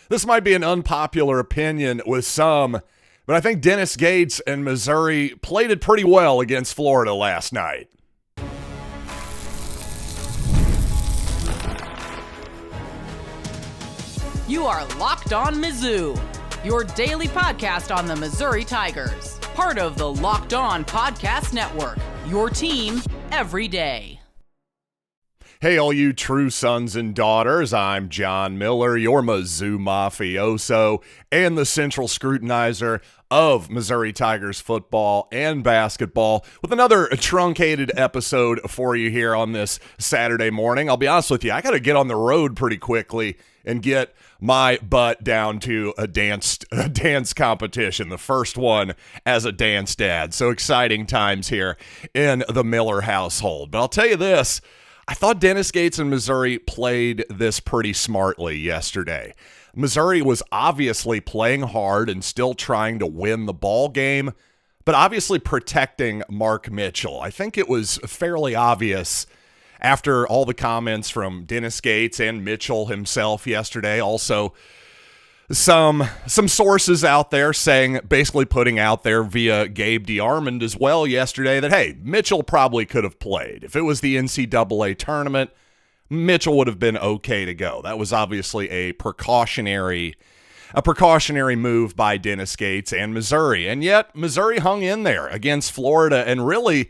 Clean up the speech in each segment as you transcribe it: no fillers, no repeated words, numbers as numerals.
This might be an unpopular opinion with some, but I think Dennis Gates and Missouri played it pretty well against Florida last night. You are Locked On Mizzou, your daily podcast on the Missouri Tigers. Part of the Locked On Podcast Network, your team every day. Hey, all you true sons and daughters, I'm John Miller, your Mizzou mafioso and the central scrutinizer of Missouri Tigers football and basketball with another truncated episode for you here on this Saturday morning. I'll be honest with you, I got to get on the road pretty quickly and get my butt down to a dance competition, the first one as a dance dad. So exciting times here in the Miller household. But I'll tell you this, I thought Dennis Gates and Missouri played this pretty smartly yesterday. Missouri was obviously playing hard and still trying to win the ball game, but obviously protecting Mark Mitchell. I think it was fairly obvious after all the comments from Dennis Gates and Mitchell himself yesterday. Also, some sources out there saying, basically putting out there via Gabe DeArmond as well yesterday that, hey, Mitchell probably could have played. If it was the NCAA tournament, Mitchell would have been okay to go. That was obviously a precautionary move by Dennis Gates and Missouri. And yet, Missouri hung in there against Florida, and really,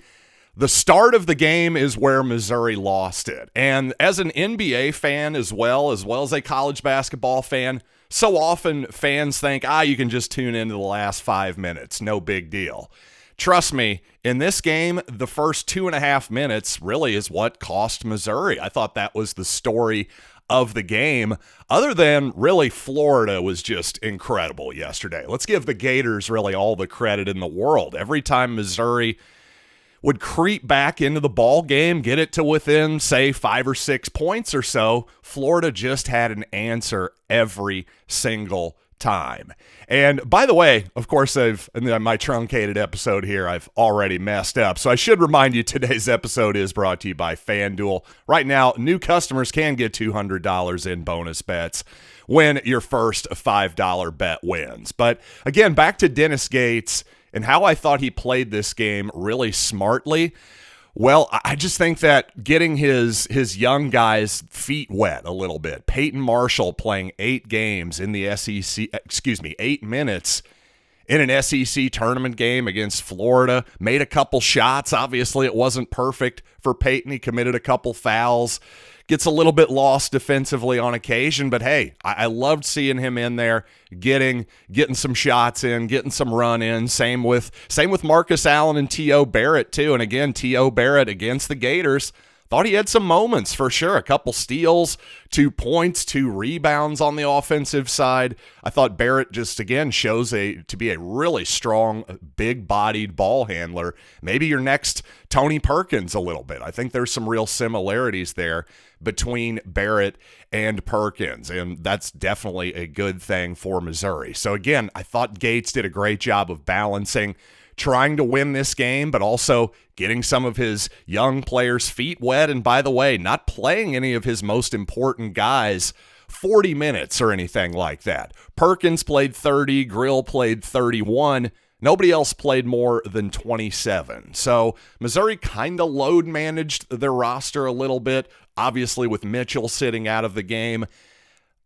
the start of the game is where Missouri lost it. And as an NBA fan as well as a college basketball fan, so often fans think, you can just tune into the last 5 minutes. No big deal. Trust me, in this game, the first 2.5 minutes really is what cost Missouri. I thought that was the story of the game. Other than really Florida was just incredible yesterday. Let's give the Gators really all the credit in the world. Every time Missouri would creep back into the ball game, get it to within, say, 5 or 6 points or so, Florida just had an answer every single time. And by the way, of course, in my truncated episode here, I've already messed up. So I should remind you, today's episode is brought to you by FanDuel. Right now, new customers can get $200 in bonus bets when your first $5 bet wins. But again, back to Dennis Gates and how I thought he played this game really smartly. Well, I just think that getting his young guys' feet wet a little bit. Peyton Marshall playing 8 games in the 8 minutes in an SEC tournament game against Florida. Made a couple shots. Obviously, it wasn't perfect for Peyton. He committed a couple fouls. Gets a little bit lost defensively on occasion, but hey, I loved seeing him in there, getting some shots in, getting some run in. Same with Marcus Allen and T.O. Barrett too. And again, T.O. Barrett against the Gators, thought he had some moments for sure. A couple steals, 2 points, 2 rebounds on the offensive side. I thought Barrett just again shows to be a really strong, big-bodied ball handler. Maybe your next Tony Perkins a little bit. I think there's some real similarities there between Barrett and Perkins, and that's definitely a good thing for Missouri. So again, I thought Gates did a great job of balancing trying to win this game, but also getting some of his young players' feet wet. And by the way, not playing any of his most important guys 40 minutes or anything like that. Perkins played 30, Grill played 31. Nobody else played more than 27. So Missouri kind of load managed their roster a little bit, obviously with Mitchell sitting out of the game,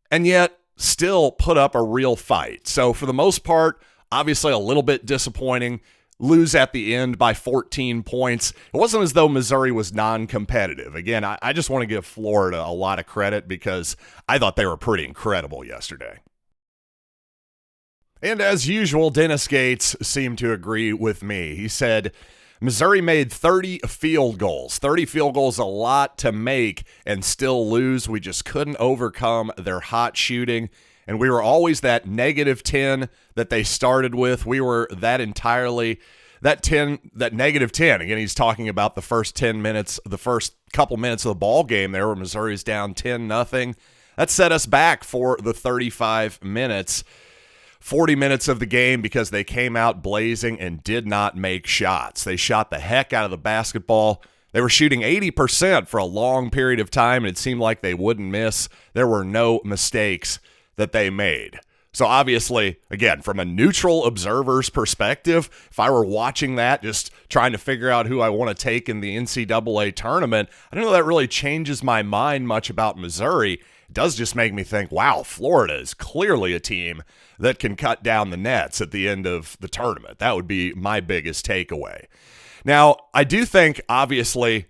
and yet still put up a real fight. So for the most part, obviously a little bit disappointing. Lose at the end by 14 points. It wasn't as though Missouri was non-competitive. Again, I just want to give Florida a lot of credit because I thought they were pretty incredible yesterday. And as usual, Dennis Gates seemed to agree with me. He said, Missouri made 30 field goals. 30 field goals a lot to make and still lose. We just couldn't overcome their hot shooting. And we were always that -10 that they started with. We were that -10. Again, he's talking about the first 10 minutes, the first couple minutes of the ball game there where Missouri's down 10-0. That set us back for the 35 minutes. 40 minutes of the game because they came out blazing and did not make shots. They shot the heck out of the basketball. They were shooting 80% for a long period of time, and it seemed like they wouldn't miss. There were no mistakes that they made. So obviously, again, from a neutral observer's perspective, if I were watching that, just trying to figure out who I want to take in the NCAA tournament, I don't know that really changes my mind much about Missouri. It does just make me think, wow, Florida is clearly a team that can cut down the nets at the end of the tournament. That would be my biggest takeaway. Now, I do think, obviously,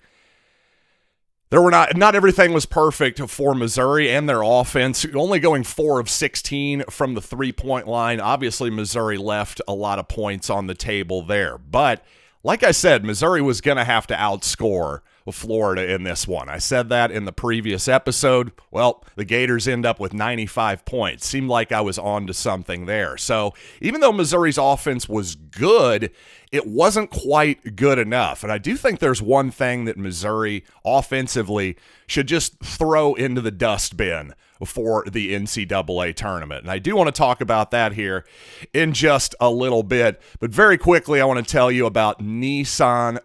there were not everything was perfect for Missouri and their offense. Only going 4 of 16 from the three-point line. Obviously, Missouri left a lot of points on the table there. But like I said, Missouri was going to have to outscore Florida in this one. I said that in the previous episode. Well, the Gators end up with 95 points. Seemed like I was on to something there. So even though Missouri's offense was good, it wasn't quite good enough. And I do think there's one thing that Missouri offensively should just throw into the dustbin for the NCAA tournament. And I do want to talk about that here in just a little bit. But very quickly, I want to tell you about Nissan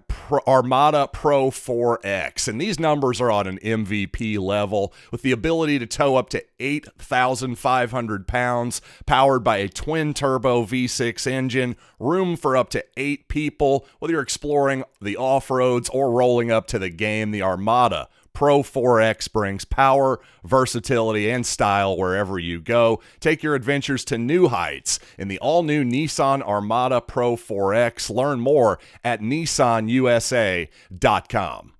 Armada PRO-4X. And these numbers are on an MVP level with the ability to tow up to 8,500 pounds, powered by a twin-turbo V6 engine, room for up to 8 people, whether you're exploring the off-roads or rolling up to the game. The Armada Pro-4X brings power, versatility, and style wherever you go. Take your adventures to new heights in the all-new Nissan Armada Pro-4X. Learn more at nissanusa.com.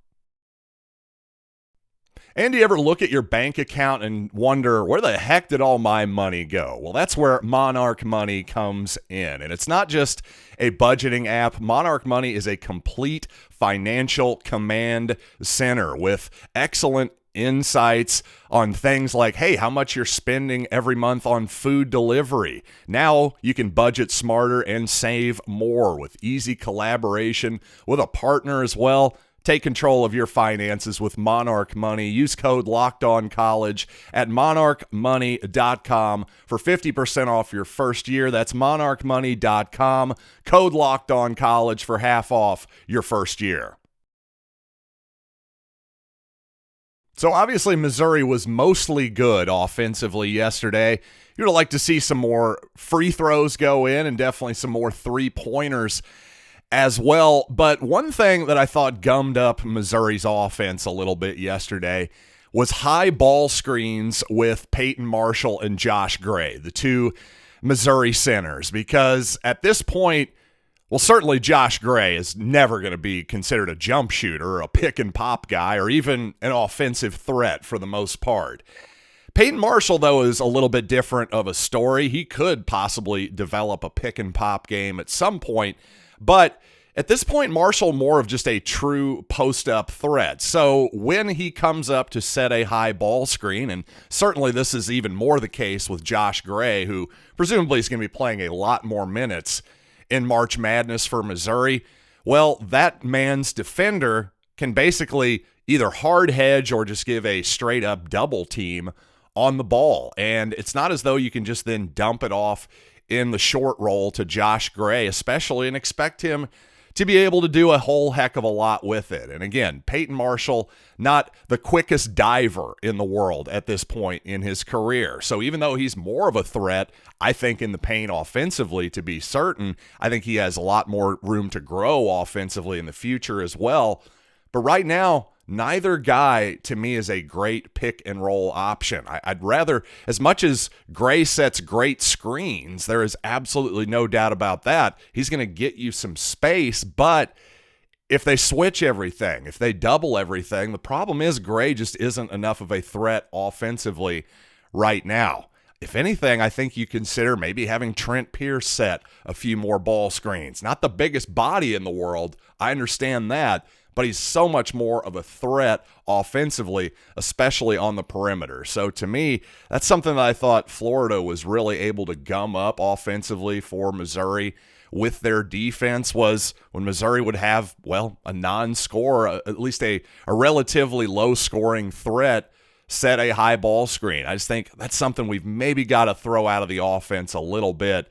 And do you ever look at your bank account and wonder, where the heck did all my money go? Well, that's where Monarch Money comes in. And it's not just a budgeting app. Monarch Money is a complete financial command center with excellent insights on things like, hey, how much you're spending every month on food delivery. Now you can budget smarter and save more with easy collaboration with a partner as well. Take control of your finances with Monarch Money. Use code LOCKEDONCollege at monarchmoney.com for 50% off your first year. That's monarchmoney.com. Code LOCKEDONCollege for half off your first year. So obviously Missouri was mostly good offensively yesterday. You'd like to see some more free throws go in and definitely some more three-pointers as well. But one thing that I thought gummed up Missouri's offense a little bit yesterday was high ball screens with Peyton Marshall and Josh Gray, the two Missouri centers, because at this point, well, certainly Josh Gray is never going to be considered a jump shooter, a pick and pop guy, or even an offensive threat for the most part. Peyton Marshall, though, is a little bit different of a story. He could possibly develop a pick and pop game at some point, but at this point, Marshall more of just a true post-up threat. So when he comes up to set a high ball screen, and certainly this is even more the case with Josh Gray, who presumably is going to be playing a lot more minutes in March Madness for Missouri, well, that man's defender can basically either hard hedge or just give a straight-up double team on the ball. And it's not as though you can just then dump it off in the short roll to Josh Gray, especially, and expect him to be able to do a whole heck of a lot with it. And again, Peyton Marshall, not the quickest diver in the world at this point in his career. So even though he's more of a threat, I think in the paint offensively, to be certain, I think he has a lot more room to grow offensively in the future as well. But right now, neither guy, to me, is a great pick-and-roll option. I'd rather, as much as Gray sets great screens, there is absolutely no doubt about that. He's going to get you some space, but if they switch everything, if they double everything, the problem is Gray just isn't enough of a threat offensively right now. If anything, I think you consider maybe having Trent Pierce set a few more ball screens. Not the biggest body in the world, I understand that, but he's so much more of a threat offensively, especially on the perimeter. So to me, that's something that I thought Florida was really able to gum up offensively for Missouri with their defense, was when Missouri would have, well, a non-scorer, at least a relatively low-scoring threat, set a high ball screen. I just think that's something we've maybe got to throw out of the offense a little bit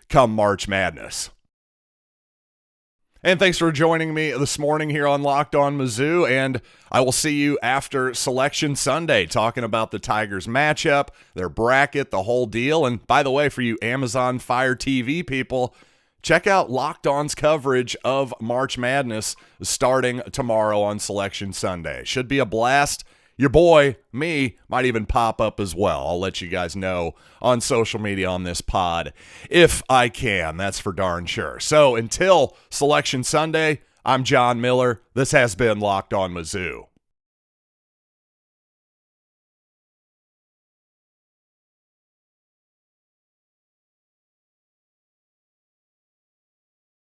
come March Madness. And thanks for joining me this morning here on Locked On Mizzou, and I will see you after Selection Sunday talking about the Tigers matchup, their bracket, the whole deal. And by the way, for you Amazon Fire TV people, check out Locked On's coverage of March Madness starting tomorrow on Selection Sunday. Should be a blast. Your boy, me, might even pop up as well. I'll let you guys know on social media on this pod if I can. That's for darn sure. So until Selection Sunday, I'm John Miller. This has been Locked On Mizzou.